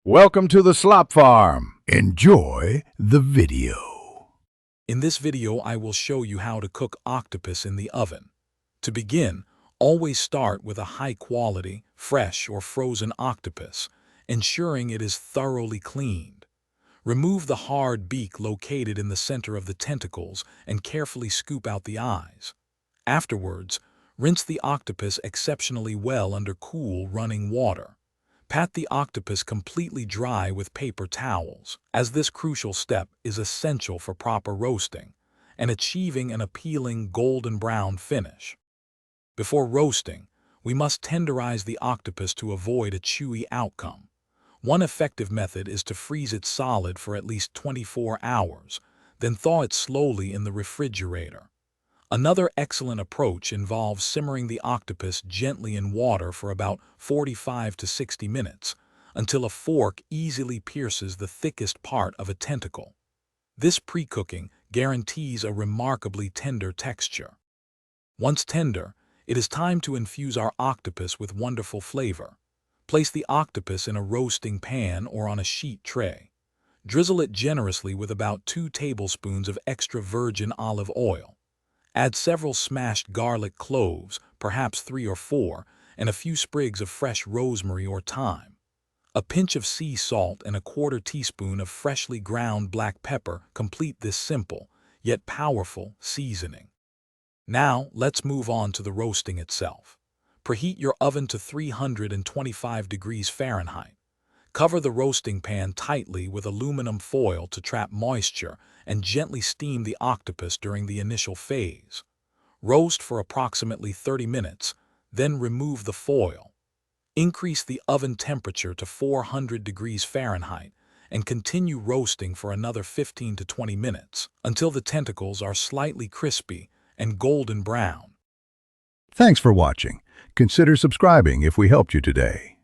Welcome to the Slop Farm. Enjoy the video. In this video, I will show you how to cook octopus in the oven. To begin, always start with a high-quality, fresh or frozen octopus, ensuring it is thoroughly cleaned. Remove the hard beak located in the center of the tentacles and carefully scoop out the eyes. Afterwards, rinse the octopus exceptionally well under cool, running water. Pat the octopus completely dry with paper towels, as this crucial step is essential for proper roasting and achieving an appealing golden brown finish. Before roasting, we must tenderize the octopus to avoid a chewy outcome. One effective method is to freeze it solid for at least 24 hours, then thaw it slowly in the refrigerator. Another excellent approach involves simmering the octopus gently in water for about 45 to 60 minutes, until a fork easily pierces the thickest part of a tentacle. This pre-cooking guarantees a remarkably tender texture. Once tender, it is time to infuse our octopus with wonderful flavor. Place the octopus in a roasting pan or on a sheet tray. Drizzle it generously with about 2 tablespoons of extra virgin olive oil. Add several smashed garlic cloves, perhaps 3 or 4, and a few sprigs of fresh rosemary or thyme. A pinch of sea salt and a 1/4 teaspoon of freshly ground black pepper complete this simple, yet powerful, seasoning. Now, let's move on to the roasting itself. Preheat your oven to 325 degrees Fahrenheit. Cover the roasting pan tightly with aluminum foil to trap moisture and gently steam the octopus during the initial phase. Roast for approximately 30 minutes, then remove the foil. Increase the oven temperature to 400 degrees Fahrenheit and continue roasting for another 15 to 20 minutes until the tentacles are slightly crispy and golden brown. Thanks for watching. Consider subscribing if we helped you today.